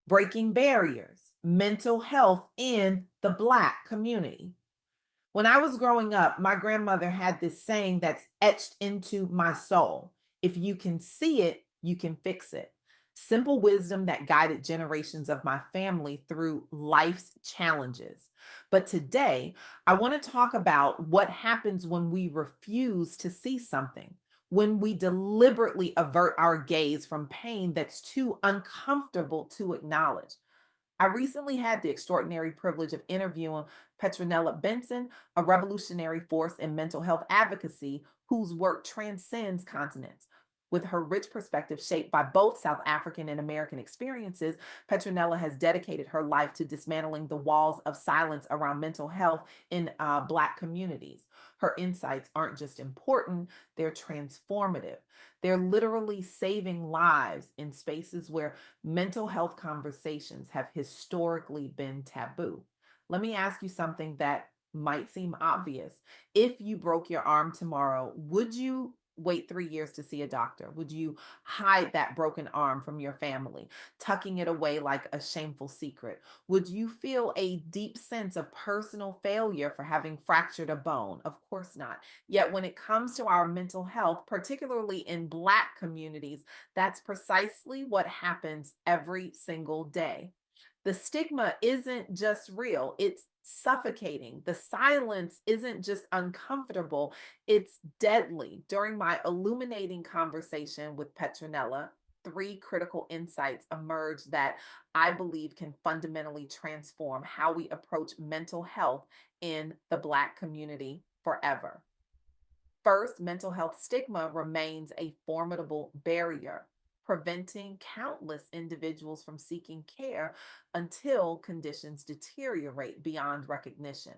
Breaking barriers, mental health in the Black community. When I was growing up, my grandmother had this saying that's etched into my soul: if you can see it, you can fix it. Simple wisdom that guided generations of my family through life's challenges. But today, I want to talk about what happens when we refuse to see something, when we deliberately avert our gaze from pain that's too uncomfortable to acknowledge. I recently had the extraordinary privilege of interviewing Petronellah Bensen, a revolutionary force in mental health advocacy whose work transcends continents. With her rich perspective shaped by both South African and American experiences, Petronella has dedicated her life to dismantling the walls of silence around mental health in Black communities. Her insights aren't just important, they're transformative. They're literally saving lives in spaces where mental health conversations have historically been taboo. Let me ask you something that might seem obvious. If you broke your arm tomorrow, would you wait 3 years to see a doctor? Would you hide that broken arm from your family, tucking it away like a shameful secret? Would you feel a deep sense of personal failure for having fractured a bone? Of course not. Yet, when it comes to our mental health, particularly in Black communities, that's precisely what happens every single day. The stigma isn't just real, it's suffocating. The silence isn't just uncomfortable, it's deadly. During my illuminating conversation with Petronella, three critical insights emerged that I believe can fundamentally transform how we approach mental health in the Black community forever. First, mental health stigma remains a formidable barrier, preventing countless individuals from seeking care until conditions deteriorate beyond recognition.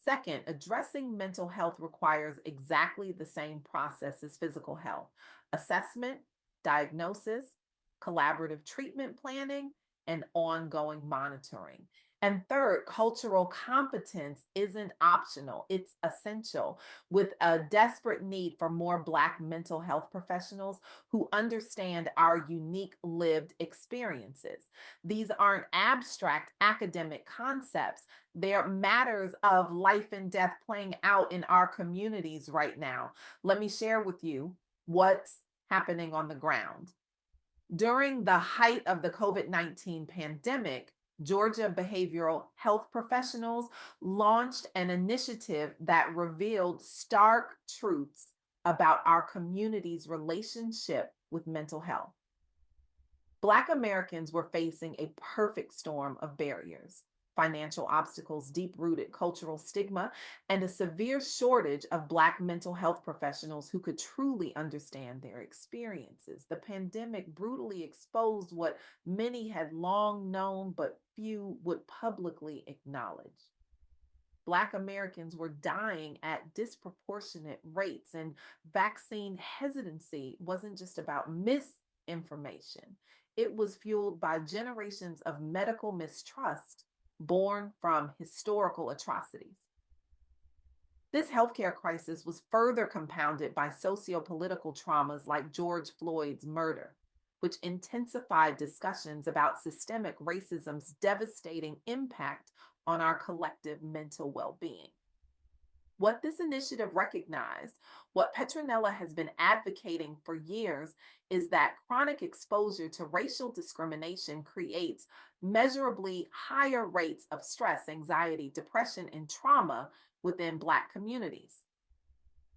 Second, addressing mental health requires exactly the same process as physical health: assessment, diagnosis, collaborative treatment planning, and ongoing monitoring. And third, cultural competence isn't optional, it's essential, with a desperate need for more Black mental health professionals who understand our unique lived experiences. These aren't abstract academic concepts, they're matters of life and death playing out in our communities right now. Let me share with you what's happening on the ground. During the height of the COVID-19 pandemic, Georgia behavioral health professionals launched an initiative that revealed stark truths about our community's relationship with mental health. Black Americans were facing a perfect storm of barriers: financial obstacles, deep rooted cultural stigma, and a severe shortage of Black mental health professionals who could truly understand their experiences. The pandemic brutally exposed what many had long known, but few would publicly acknowledge. Black Americans were dying at disproportionate rates, and vaccine hesitancy wasn't just about misinformation, it was fueled by generations of medical mistrust born from historical atrocities. This healthcare crisis was further compounded by socio-political traumas like George Floyd's murder, which intensified discussions about systemic racism's devastating impact on our collective mental well being. What this initiative recognized, what Petronella has been advocating for years, is that chronic exposure to racial discrimination creates measurably higher rates of stress, anxiety, depression, and trauma within Black communities.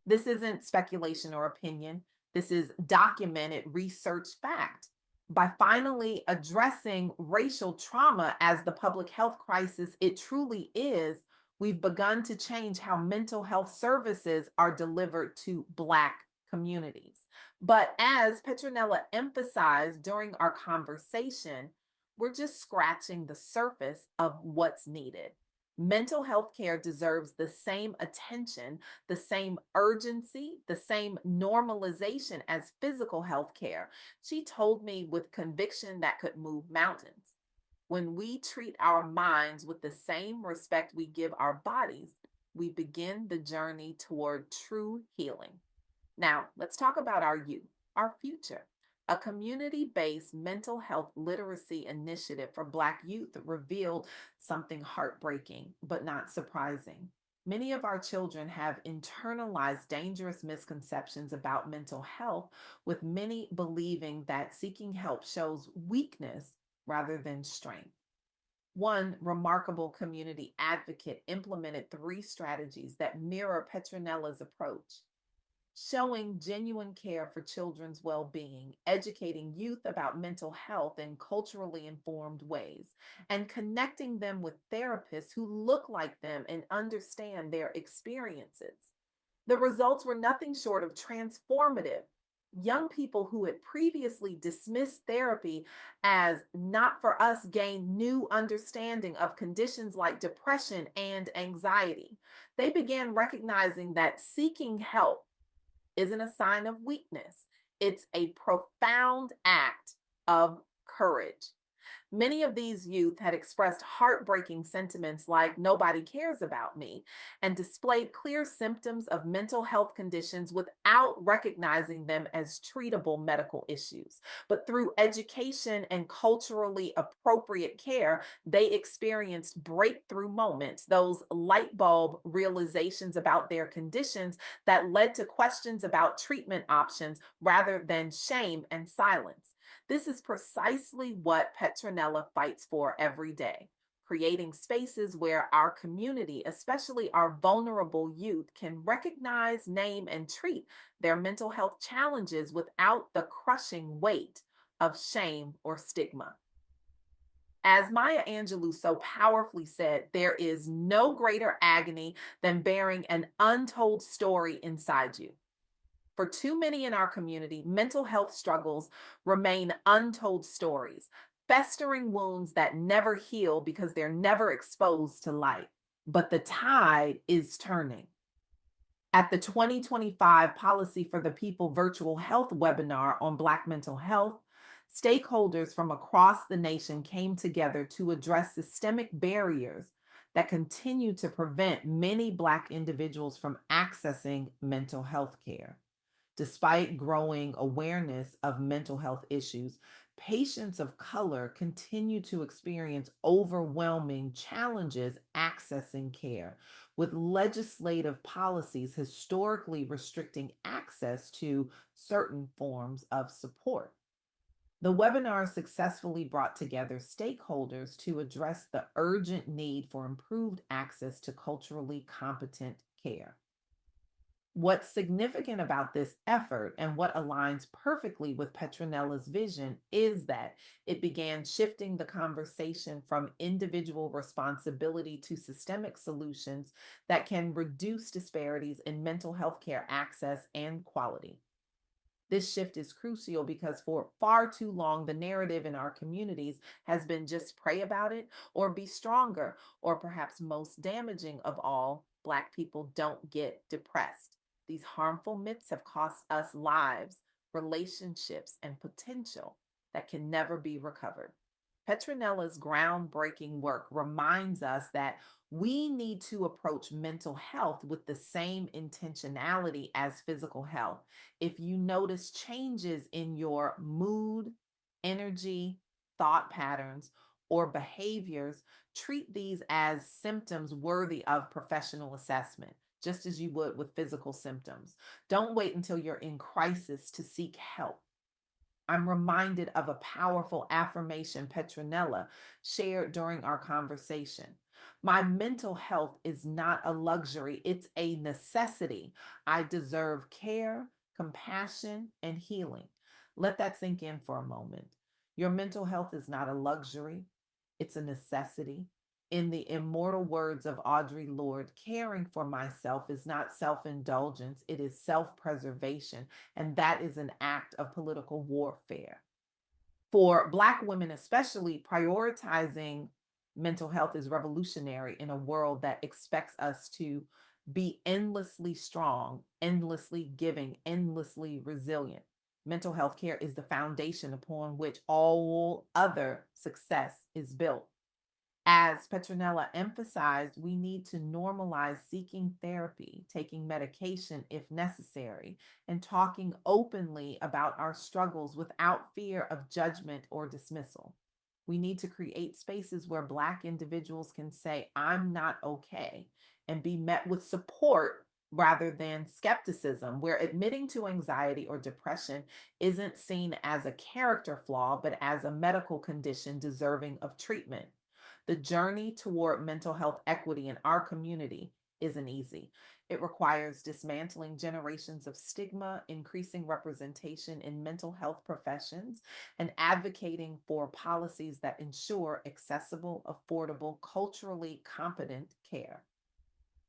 This isn't speculation or opinion, this is documented research fact. By finally addressing racial trauma as the public health crisis it truly is, we've begun to change how mental health services are delivered to Black communities. But as Petronella emphasized during our conversation, we're just scratching the surface of what's needed. Mental health care deserves the same attention, the same urgency, the same normalization as physical health care. She told me with conviction that could move mountains. When we treat our minds with the same respect we give our bodies, we begin the journey toward true healing. Now, let's talk about our youth, our future. A community based mental health literacy initiative for Black youth revealed something heartbreaking, but not surprising. Many of our children have internalized dangerous misconceptions about mental health, with many believing that seeking help shows weakness rather than strength. One remarkable community advocate implemented three strategies that mirror Petronella's approach: showing genuine care for children's well being, educating youth about mental health in culturally informed ways, and connecting them with therapists who look like them and understand their experiences. The results were nothing short of transformative. Young people who had previously dismissed therapy as not for us gained new understanding of conditions like depression and anxiety. They began recognizing that seeking help isn't a sign of weakness, it's a profound act of courage. Many of these youth had expressed heartbreaking sentiments like nobody cares about me and displayed clear symptoms of mental health conditions without recognizing them as treatable medical issues. But through education and culturally appropriate care, they experienced breakthrough moments, those light bulb realizations about their conditions that led to questions about treatment options rather than shame and silence. This is precisely what Petronella fights for every day, creating spaces where our community, especially our vulnerable youth, can recognize, name, and treat their mental health challenges without the crushing weight of shame or stigma. As Maya Angelou so powerfully said, there is no greater agony than bearing an untold story inside you. For too many in our community, mental health struggles remain untold stories, festering wounds that never heal because they're never exposed to light. But the tide is turning. At the 2025 Policy for the People virtual health webinar on Black mental health, stakeholders from across the nation came together to address systemic barriers that continue to prevent many Black individuals from accessing mental health care. Despite growing awareness of mental health issues, patients of color continue to experience overwhelming challenges accessing care, with legislative policies historically restricting access to certain forms of support. The webinar successfully brought together stakeholders to address the urgent need for improved access to culturally competent care. What's significant about this effort and what aligns perfectly with Petronella's vision is that it began shifting the conversation from individual responsibility to systemic solutions that can reduce disparities in mental health care access and quality. This shift is crucial because for far too long, the narrative in our communities has been just pray about it or be stronger, or perhaps most damaging of all, Black people don't get depressed. These harmful myths have cost us lives, relationships, and potential that can never be recovered. Petronella's groundbreaking work reminds us that we need to approach mental health with the same intentionality as physical health. If you notice changes in your mood, energy, thought patterns, or behaviors, treat these as symptoms worthy of professional assessment, just as you would with physical symptoms. Don't wait until you're in crisis to seek help. I'm reminded of a powerful affirmation Petronella shared during our conversation. My mental health is not a luxury, it's a necessity. I deserve care, compassion, and healing. Let that sink in for a moment. Your mental health is not a luxury, it's a necessity. In the immortal words of Audre Lorde, caring for myself is not self indulgence, it is self preservation. And that is an act of political warfare. For Black women, especially, prioritizing mental health is revolutionary in a world that expects us to be endlessly strong, endlessly giving, endlessly resilient. Mental health care is the foundation upon which all other success is built. As Petronella emphasized, we need to normalize seeking therapy, taking medication if necessary, and talking openly about our struggles without fear of judgment or dismissal. We need to create spaces where Black individuals can say, I'm not okay, and be met with support rather than skepticism, where admitting to anxiety or depression isn't seen as a character flaw, but as a medical condition deserving of treatment. The journey toward mental health equity in our community isn't easy. It requires dismantling generations of stigma, increasing representation in mental health professions, and advocating for policies that ensure accessible, affordable, culturally competent care.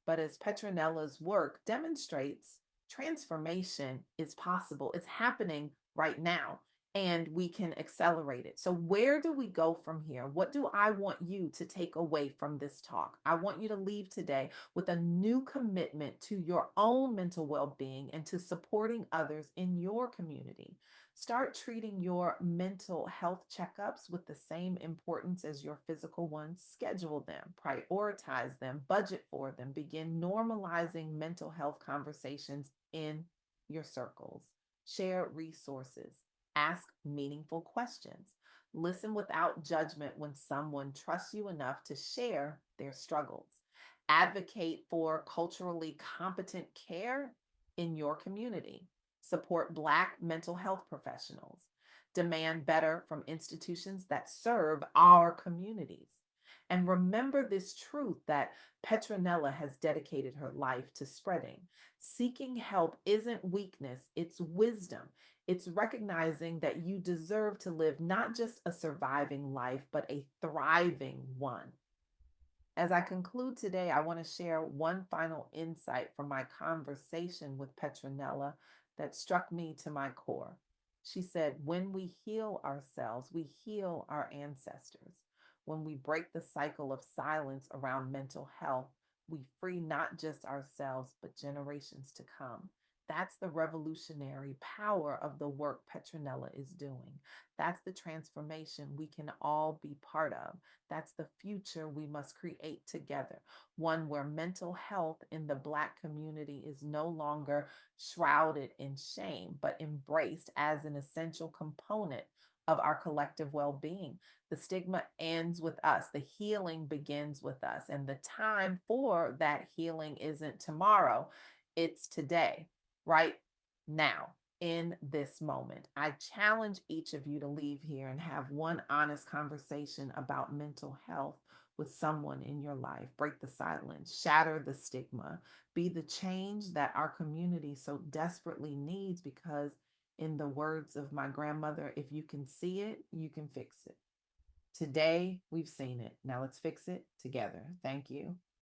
But as Petronella's work demonstrates, transformation is possible. It's happening right now, and we can accelerate it. So, where do we go from here? What do I want you to take away from this talk? I want you to leave today with a new commitment to your own mental well being and to supporting others in your community. Start treating your mental health checkups with the same importance as your physical ones. Schedule them, prioritize them, budget for them. Begin normalizing mental health conversations in your circles. Share resources. Ask meaningful questions. Listen without judgment when someone trusts you enough to share their struggles. Advocate for culturally competent care in your community. Support Black mental health professionals. Demand better from institutions that serve our communities. And remember this truth that Petronella has dedicated her life to spreading. Seeking help isn't weakness, it's wisdom. It's recognizing that you deserve to live not just a surviving life, but a thriving one. As I conclude today, I want to share one final insight from my conversation with Petronella that struck me to my core. She said, when we heal ourselves, we heal our ancestors. When we break the cycle of silence around mental health, we free not just ourselves, but generations to come. That's the revolutionary power of the work Petronella is doing. That's the transformation we can all be part of. That's the future we must create together. One where mental health in the Black community is no longer shrouded in shame, but embraced as an essential component of our collective well being. The stigma ends with us, the healing begins with us. And the time for that healing isn't tomorrow, it's today, right now in this moment. I challenge each of you to leave here and have one honest conversation about mental health with someone in your life. Break the silence, shatter the stigma, be the change that our community so desperately needs because, in the words of my grandmother, if you can see it, you can fix it. Today, we've seen it. Now let's fix it together. Thank you.